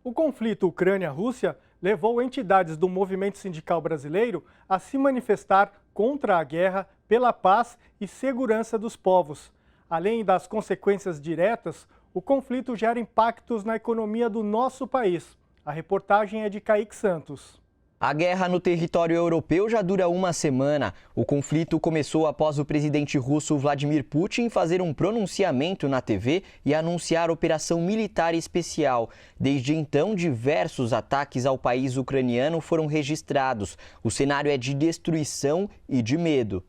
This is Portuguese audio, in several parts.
O conflito Ucrânia-Rússia levou entidades do movimento sindical brasileiro a se manifestar contra a guerra, pela paz e segurança dos povos. Além das consequências diretas, o conflito gera impactos na economia do nosso país. A reportagem é de Kaique Santos. A guerra no território europeu já dura uma semana. O conflito começou após o presidente russo Vladimir Putin fazer um pronunciamento na TV e anunciar operação militar especial. Desde então, diversos ataques ao país ucraniano foram registrados. O cenário é de destruição e de medo.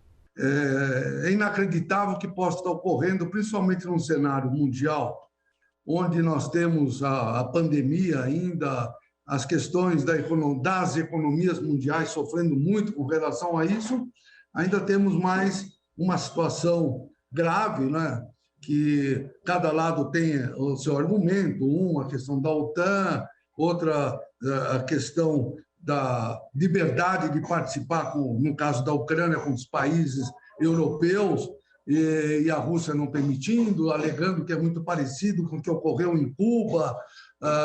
É inacreditável que possa estar ocorrendo, principalmente num cenário mundial, onde nós temos a pandemia ainda, as questões das economias mundiais sofrendo muito com relação a isso, ainda temos mais uma situação grave, né? Que cada lado tem o seu argumento, a questão da OTAN, outra a questão da liberdade de participar, no caso da Ucrânia, com os países europeus, e a Rússia não permitindo, alegando que é muito parecido com o que ocorreu em Cuba,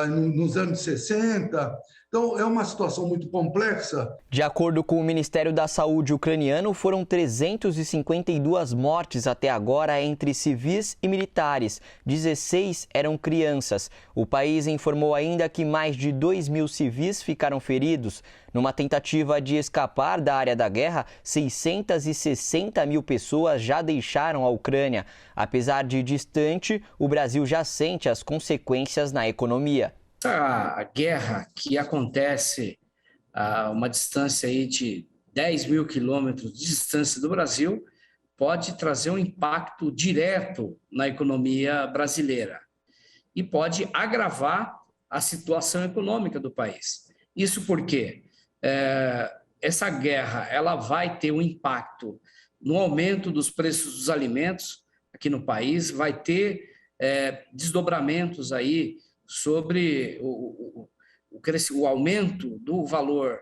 nos anos 60. Então, é uma situação muito complexa. De acordo com o Ministério da Saúde ucraniano, foram 352 mortes até agora entre civis e militares. 16 eram crianças. O país informou ainda que mais de 2.000 civis ficaram feridos. Numa tentativa de escapar da área da guerra, 660 mil pessoas já deixaram a Ucrânia. Apesar de distante, o Brasil já sente as consequências na economia. A guerra que acontece a uma distância aí de 10.000 quilômetros de distância do Brasil pode trazer um impacto direto na economia brasileira e pode agravar a situação econômica do país. Isso porque essa guerra ela vai ter um impacto no aumento dos preços dos alimentos aqui no país, vai ter desdobramentos aí sobre o aumento do valor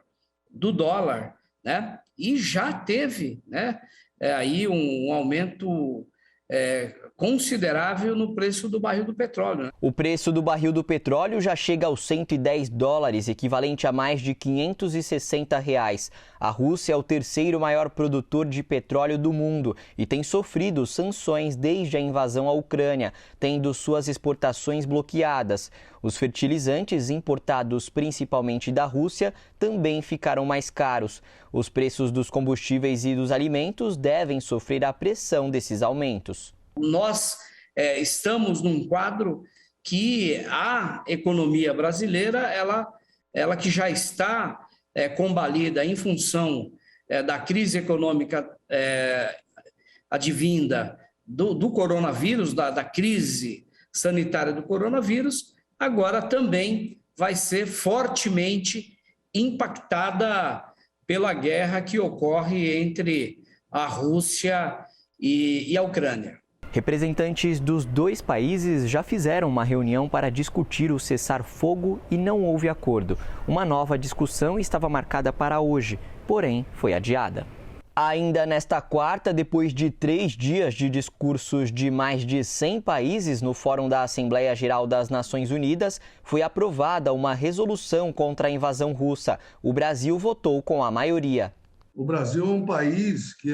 do dólar, né? E já teve, né, aí um aumento considerável no preço do barril do petróleo, né? O preço do barril do petróleo já chega aos $110, equivalente a mais de R$560. A Rússia é o terceiro maior produtor de petróleo do mundo e tem sofrido sanções desde a invasão à Ucrânia, tendo suas exportações bloqueadas. Os fertilizantes importados principalmente da Rússia também ficaram mais caros. Os preços dos combustíveis e dos alimentos devem sofrer a pressão desses aumentos. Nós estamos num quadro que a economia brasileira, ela que já está combalida em função da crise econômica advinda do coronavírus, da crise sanitária do coronavírus, agora também vai ser fortemente impactada pela guerra que ocorre entre a Rússia e a Ucrânia. Representantes dos dois países já fizeram uma reunião para discutir o cessar-fogo e não houve acordo. Uma nova discussão estava marcada para hoje, porém foi adiada. Ainda nesta quarta, depois de 3 dias de discursos de mais de 100 países no Fórum da Assembleia Geral das Nações Unidas, foi aprovada uma resolução contra a invasão russa. O Brasil votou com a maioria. O Brasil é um país que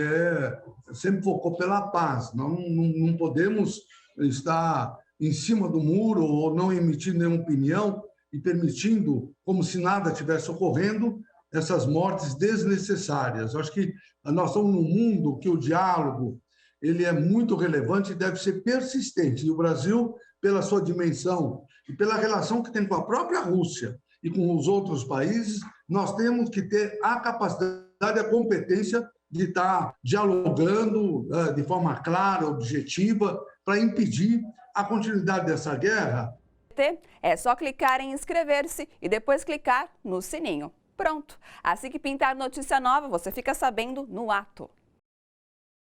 sempre focou pela paz. Não podemos estar em cima do muro ou não emitir nenhuma opinião e permitindo, como se nada tivesse ocorrendo, essas mortes desnecessárias. Eu acho que nós estamos num mundo que o diálogo ele é muito relevante e deve ser persistente. E o Brasil, pela sua dimensão e pela relação que tem com a própria Rússia e com os outros países, nós temos que ter a capacidade e a competência de estar dialogando de forma clara, objetiva, para impedir a continuidade dessa guerra. É só clicar em inscrever-se e depois clicar no sininho. Pronto! Assim que pintar notícia nova, você fica sabendo no ato.